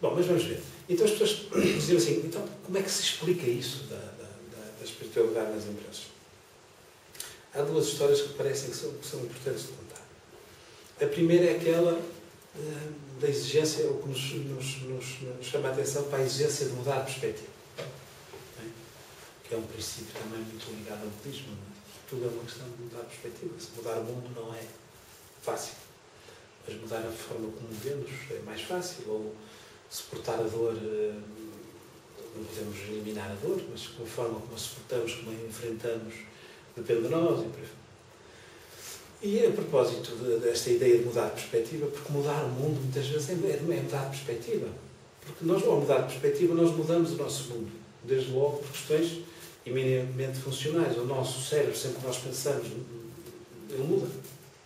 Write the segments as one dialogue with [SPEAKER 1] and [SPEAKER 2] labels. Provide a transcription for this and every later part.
[SPEAKER 1] Bom, mas vamos ver. Então as pessoas diziam assim, então como é que se explica isso da espiritualidade nas empresas? Há duas histórias que parecem que são importantes de contar. A primeira é aquela da exigência, o que nos chama a atenção para a exigência de mudar a perspectiva. Que é um princípio também muito ligado ao budismo. Não é? Tudo é uma questão de mudar a perspectiva. Se mudar o mundo não é fácil. Mas mudar a forma como vemos é mais fácil. Ou suportar a dor, não podemos eliminar a dor, mas a forma como a suportamos, como a enfrentamos, depende de nós. E a propósito desta ideia de mudar a perspectiva, porque mudar o mundo muitas vezes é mudar a perspectiva. Porque nós, ao mudar a perspectiva, nós mudamos o nosso mundo. Desde logo por questões eminentemente funcionais. O nosso cérebro, sempre que nós pensamos, ele muda.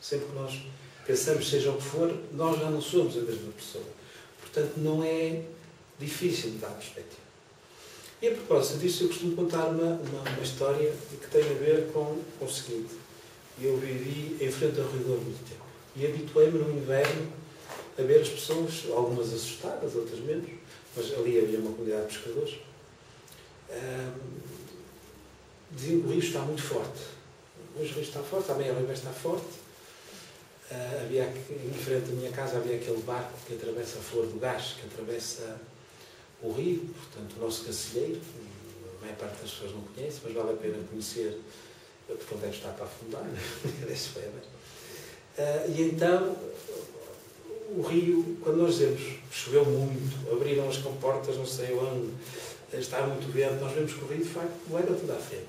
[SPEAKER 1] Sempre que nós pensamos, seja o que for, nós já não somos a mesma pessoa. Portanto, não é difícil mudar a perspectiva. E a propósito disso, eu costumo contar uma história que tem a ver com o seguinte. Eu vivi em frente ao Rio Douro muito tempo. E habituei-me no inverno a ver as pessoas, algumas assustadas, outras menos, mas ali havia uma comunidade de pescadores, diziam que o rio está muito forte. Hoje o rio está forte, amanhã o rio vai estar forte. Havia em frente da minha casa havia aquele barco que atravessa a Flor do Gás, que atravessa o rio, portanto o nosso cacilheiro, a maior parte das pessoas não conhece, mas vale a pena conhecer, porque ele deve estar para afundar, e então o rio, quando nós dizemos choveu muito, abriram as comportas, não sei onde, está muito vento, nós vemos que o rio de facto leva tudo à frente.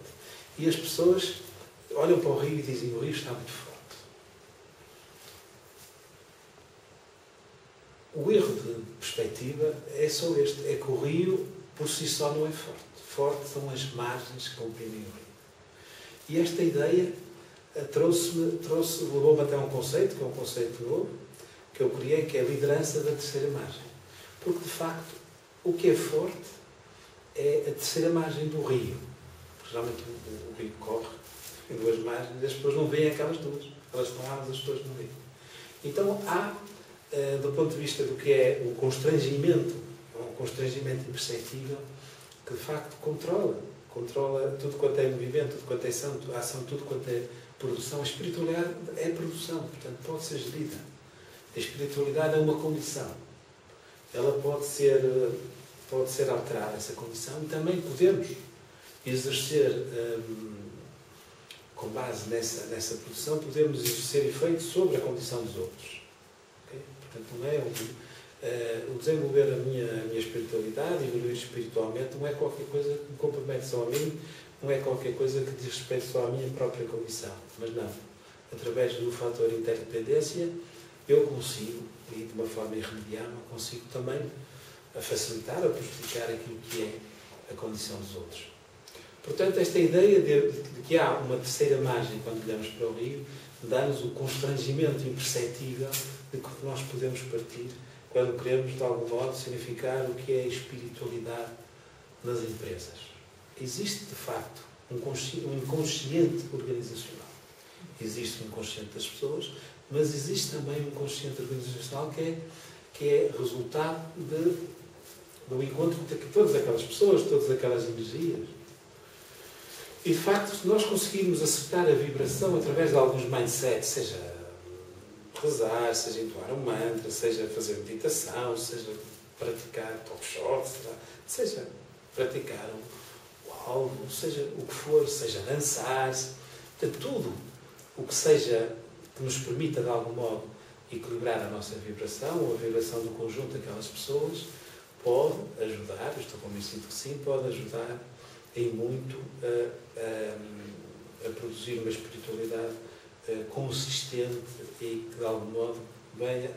[SPEAKER 1] E as pessoas olham para o rio e dizem o rio está muito forte. O erro de perspectiva é só este, é que o rio por si só não é forte. Forte são as margens que comprimem o rio. E esta ideia levou-me até um conceito, que é um conceito novo, que eu criei, que é a liderança da terceira margem. Porque, de facto, o que é forte é a terceira margem do rio. Porque, geralmente, o rio corre em duas margens e as pessoas não veem aquelas duas. Elas estão lá, mas as pessoas não veem. Então, há, do ponto de vista do que é o constrangimento, um constrangimento imperceptível, que, de facto, controla tudo quanto é movimento, tudo quanto é ação, tudo quanto é produção. A espiritualidade é produção, portanto, pode ser gerida. A espiritualidade é uma condição. Ela pode ser alterada, essa condição, e também podemos exercer, com base nessa produção, podemos exercer efeito sobre a condição dos outros. Okay? Portanto, não é o desenvolver a minha espiritualidade, evoluir espiritualmente, não é qualquer coisa que me compromete só a mim, não é qualquer coisa que diz respeito só à minha própria condição. Mas não. Através do fator interdependência, eu consigo, e de uma forma irremediável, consigo também facilitar ou prejudicar aquilo que é a condição dos outros. Portanto, esta ideia de que há uma terceira margem quando olhamos para o rio, dá-nos o constrangimento imperceptível de que nós podemos partir quando queremos, de algum modo, significar o que é a espiritualidade nas empresas. Existe, de facto, um inconsciente organizacional. Existe o inconsciente das pessoas, mas existe também um inconsciente organizacional que é resultado do encontro de todas aquelas pessoas, todas aquelas energias. E, de facto, se nós conseguirmos acertar a vibração através de alguns mindsets, seja rezar, seja entoar um mantra, seja fazer meditação, seja praticar talk shows, seja praticar algo, seja o que for, seja dançar, tudo o que seja que nos permita, de algum modo, equilibrar a nossa vibração, ou a vibração do conjunto daquelas pessoas, pode ajudar, eu estou convencido que sim, pode ajudar em muito a produzir uma espiritualidade consistente e que, de algum modo, venha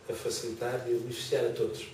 [SPEAKER 1] a facilitar e a beneficiar a todos.